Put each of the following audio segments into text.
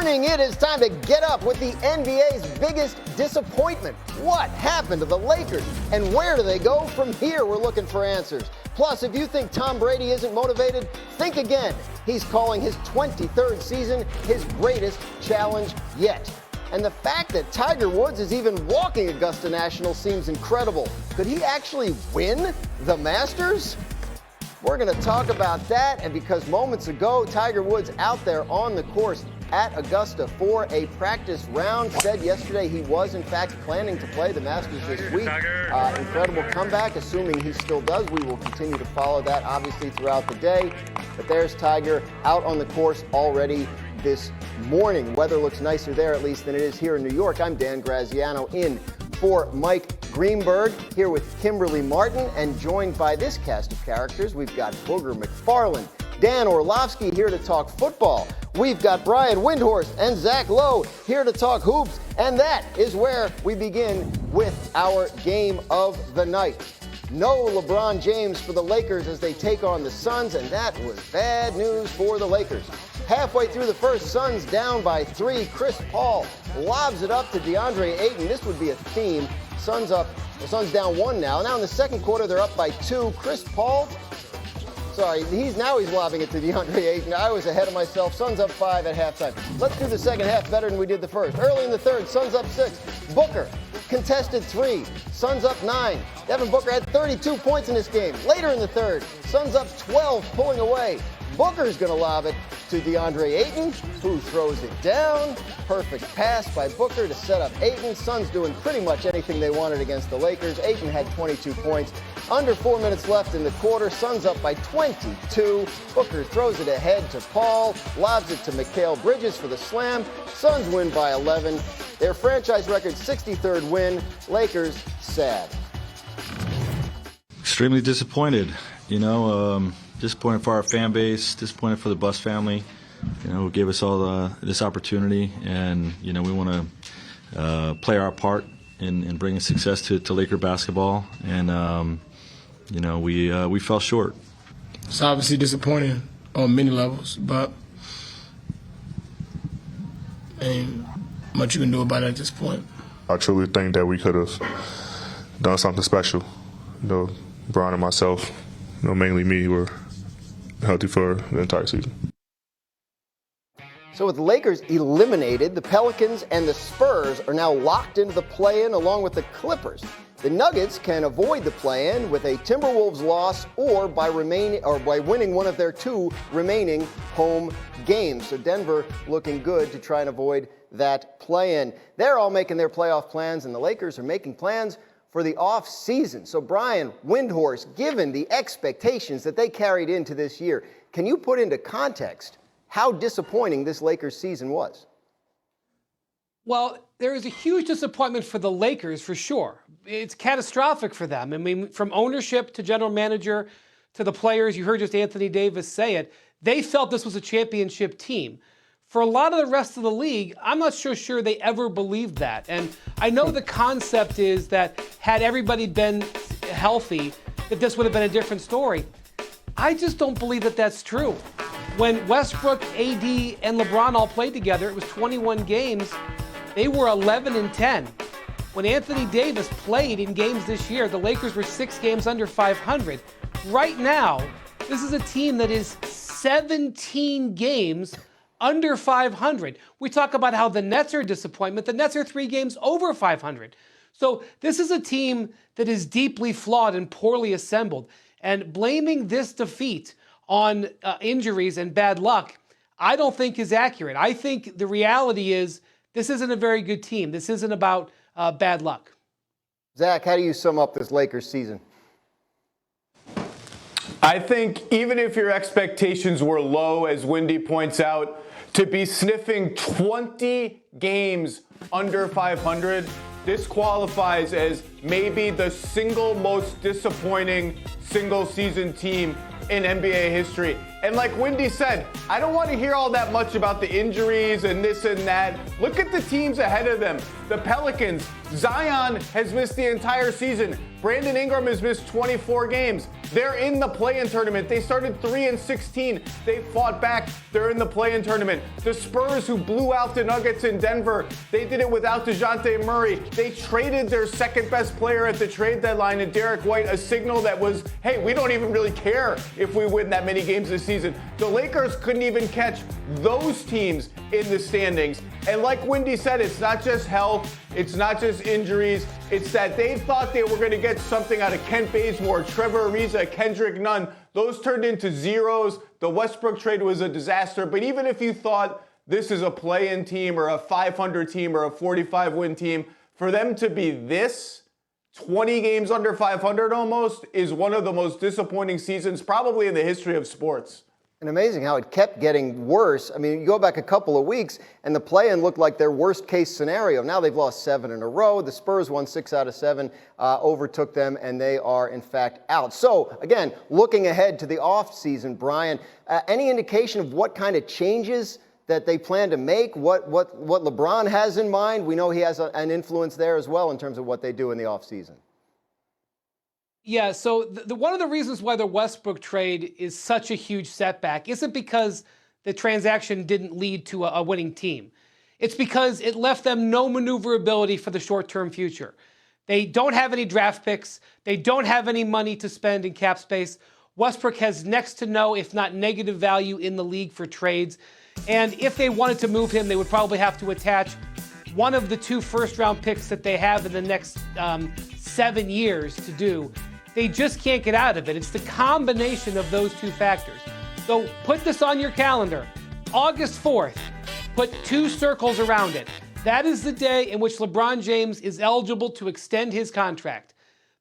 morning. It is time to get up with the NBA's biggest disappointment. What happened to the Lakers and where do they go from here? We're looking for answers. Plus, if you think Tom Brady isn't motivated, think again. He's calling his 23rd season his greatest challenge yet. And the fact that Tiger Woods is even walking Augusta National seems incredible. Could he actually win the Masters? We're going to talk about that, and because moments ago, Tiger Woods out there on the course at Augusta for a practice round, said yesterday he was, in fact, planning to play the Masters this week. Incredible comeback, assuming he still does. We will continue to follow that, obviously, throughout the day. But there's Tiger out on the course already this morning. Weather looks nicer there, at least, than it is here in New York. I'm Dan Graziano in for Mike Greenberg, here with Kimberly Martin, and joined by this cast of characters. We've got Booger McFarland, Dan Orlovsky here to talk football. We've got Brian Windhorst and Zach Lowe here to talk hoops. And that is where we begin with our game of the night. No LeBron James for the Lakers as they take on the Suns, and that was bad news for the Lakers. Halfway through the first, Suns down by 3. Chris Paul lobs it up to DeAndre Ayton. This would be a theme. Suns down 1 now. Now in the second quarter, they're up by 2. Chris Paul, he's lobbing it to DeAndre Ayton. I was ahead of myself. Suns up 5 at halftime. Let's do the second half better than we did the first. Early in the third, Suns up 6. Booker contested 3. Suns up 9. Devin Booker had 32 points in this game. Later in the third, Suns up 12, pulling away. Booker's going to lob it to DeAndre Ayton, who throws it down. Perfect pass by Booker to set up Ayton. Suns doing pretty much anything they wanted against the Lakers. Ayton had 22 points. Under 4 minutes left in the quarter. Suns up by 22. Booker throws it ahead to Paul, lobs it to Mikal Bridges for the slam. Suns win by 11. Their franchise record 63rd win. Lakers sad. Extremely disappointed. Disappointed for our fan base, disappointed for the Buss family, who gave us all this opportunity, and we want to play our part in bringing success to Laker basketball, and we fell short. It's obviously disappointing on many levels, but ain't much you can do about it at this point. I truly think that we could have done something special. Brian and myself, mainly me, were healthy for the entire season. So with the Lakers eliminated, the Pelicans and the Spurs are now locked into the play-in along with the Clippers. The Nuggets can avoid the play-in with a Timberwolves loss or by winning one of their 2 remaining home games. So Denver looking good to try and avoid that play-in. They're all making their playoff plans, and the Lakers are making plans for the off season. So Brian Windhorst, given the expectations that they carried into this year, can you put into context how disappointing this Lakers season was? Well, there is a huge disappointment for the Lakers, for sure. It's catastrophic for them. I mean, from ownership to general manager to the players, you heard just Anthony Davis say it, they felt this was a championship team. For a lot of the rest of the league, I'm not so sure they ever believed that. And I know the concept is that had everybody been healthy, that this would have been a different story. I just don't believe that that's true. When Westbrook, AD, and LeBron all played together, it was 21 games. They were 11-10. When Anthony Davis played in games this year, the Lakers were 6 games under 500. Right now, this is a team that is 17 games under 500. We talk about how the Nets are a disappointment. The Nets are 3 games over 500. So this is a team that is deeply flawed and poorly assembled. And blaming this defeat on injuries and bad luck, I don't think is accurate. I think the reality is this isn't a very good team. This isn't about bad luck. Zach, how do you sum up this Lakers season? I think even if your expectations were low, as Wendy points out, to be sniffing 20 games under 500, this qualifies as maybe the single most disappointing single-season team in NBA history. And like Wendy said, I don't want to hear all that much about the injuries and this and that. Look at the teams ahead of them. The Pelicans, Zion has missed the entire season. Brandon Ingram has missed 24 games. They're in the play-in tournament. They started 3-16. They fought back. They're in the play-in tournament. The Spurs, who blew out the Nuggets in Denver, they did it without DeJounte Murray. They traded their second-best player at the trade deadline in Derek White, a signal that was, hey, we don't even really care if we win that many games this season. The Lakers couldn't even catch those teams in the standings. And like Wendy said, it's not just health, it's not just injuries, it's that they thought they were going to get something out of Kent Bazemore, Trevor Ariza, Kendrick Nunn. Those turned into zeros. The Westbrook trade was a disaster. But even if you thought this is a play-in team or a 500 team or a 45-win team, for them to be this 20 games under 500 almost is one of the most disappointing seasons probably in the history of sports. And amazing how it kept getting worse. I mean, you go back a couple of weeks, and the play-in looked like their worst-case scenario. Now they've lost 7 in a row. The Spurs won 6 out of 7, overtook them, and they are, in fact, out. So, again, looking ahead to the offseason, Brian, any indication of what kind of changes that they plan to make, what LeBron has in mind? We know he has an influence there as well in terms of what they do in the offseason. Yeah, so one of the reasons why the Westbrook trade is such a huge setback isn't because the transaction didn't lead to a winning team. It's because it left them no maneuverability for the short-term future. They don't have any draft picks. They don't have any money to spend in cap space. Westbrook has next to no, if not negative value in the league for trades. And if they wanted to move him, they would probably have to attach one of the 2 first-round picks that they have in the next 7 years to do. They just can't get out of it. It's the combination of those 2 factors. So put this on your calendar. August 4th, put 2 circles around it. That is the day in which LeBron James is eligible to extend his contract.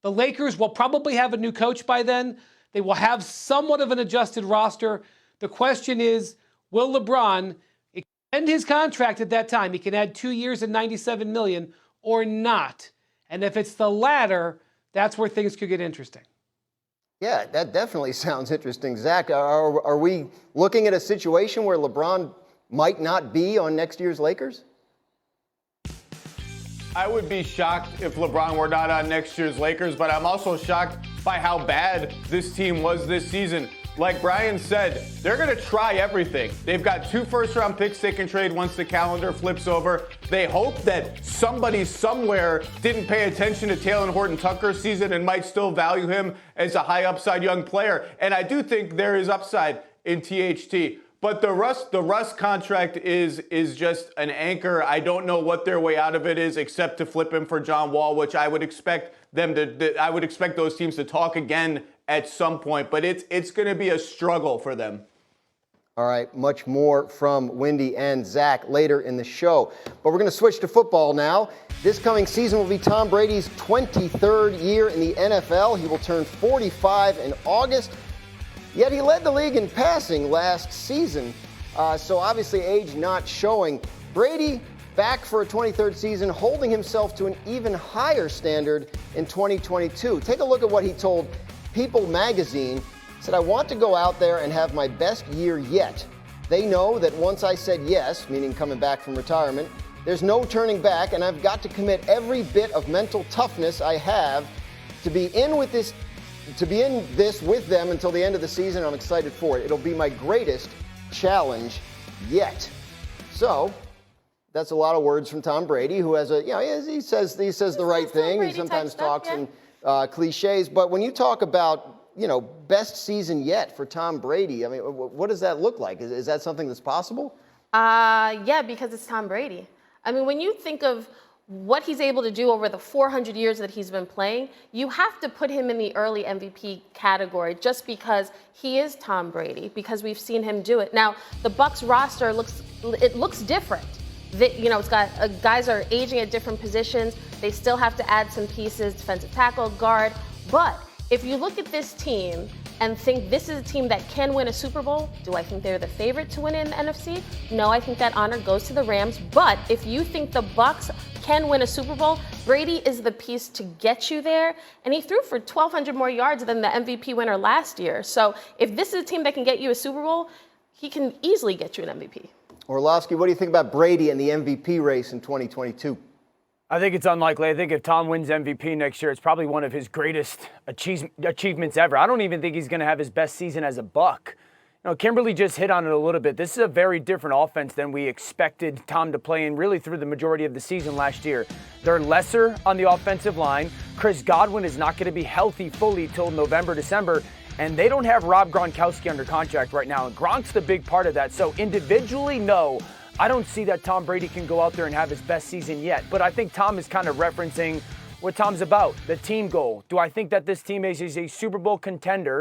The Lakers will probably have a new coach by then. They will have somewhat of an adjusted roster. The question is, will LeBron extend his contract at that time? He can add 2 years and $97 million or not. And if it's the latter, that's where things could get interesting. Yeah, that definitely sounds interesting. Zach, are we looking at a situation where LeBron might not be on next year's Lakers? I would be shocked if LeBron were not on next year's Lakers, but I'm also shocked by how bad this team was this season. Like Brian said, they're going to try everything. They've got 2 first-round picks they can trade once the calendar flips over. They hope that somebody somewhere didn't pay attention to Talen Horton-Tucker's season and might still value him as a high-upside young player. And I do think there is upside in THT. But the Russ contract is just an anchor. I don't know what their way out of it is except to flip him for John Wall, which I would expect I would expect those teams to talk again at some point. But it's going to be a struggle for them. All right, much more from Wendy and Zach later in the show. But we're going to switch to football now. This coming season will be Tom Brady's 23rd year in the NFL. He will turn 45 in August. Yet he led the league in passing last season, so obviously age not showing. Brady back for a 23rd season, holding himself to an even higher standard in 2022. Take a look at what he told People magazine. He said, "I want to go out there and have my best year yet. They know that once I said yes, meaning coming back from retirement, there's no turning back, and I've got to commit every bit of mental toughness I have to be in this with them until the end of the season. I'm excited for it. It'll be my greatest challenge yet." So that's a lot of words from Tom Brady, who has he says the right thing. He sometimes talks in cliches. But when you talk about, best season yet for Tom Brady, I mean, what does that look like? Is that something that's possible? Yeah, because it's Tom Brady. I mean, when you think of what he's able to do over the 400 years that he's been playing, you have to put him in the early MVP category just because he is Tom Brady, because we've seen him do it. Now, the Bucs roster looks different. It's got guys are aging at different positions. They still have to add some pieces, defensive tackle, guard. But if you look at this team and think this is a team that can win a Super Bowl, do I think they're the favorite to win in the NFC? No, I think that honor goes to the Rams. But if you think the Bucs can win a Super Bowl, Brady is the piece to get you there. And he threw for 1,200 more yards than the MVP winner last year. So if this is a team that can get you a Super Bowl, he can easily get you an MVP. Orlovsky, what do you think about Brady and the MVP race in 2022? I think it's unlikely. I think if Tom wins MVP next year, it's probably one of his greatest achievements ever. I don't even think he's going to have his best season as a Buck. You know, Kimberly just hit on it a little bit. This is a very different offense than we expected Tom to play in really through the majority of the season last year. They're lesser on the offensive line. Chris Godwin is not going to be healthy fully till November, December. And they don't have Rob Gronkowski under contract right now. And Gronk's the big part of that. So individually, no. I don't see that Tom Brady can go out there and have his best season yet. But I think Tom is kind of referencing what Tom's about, the team goal. Do I think that this team is a Super Bowl contender?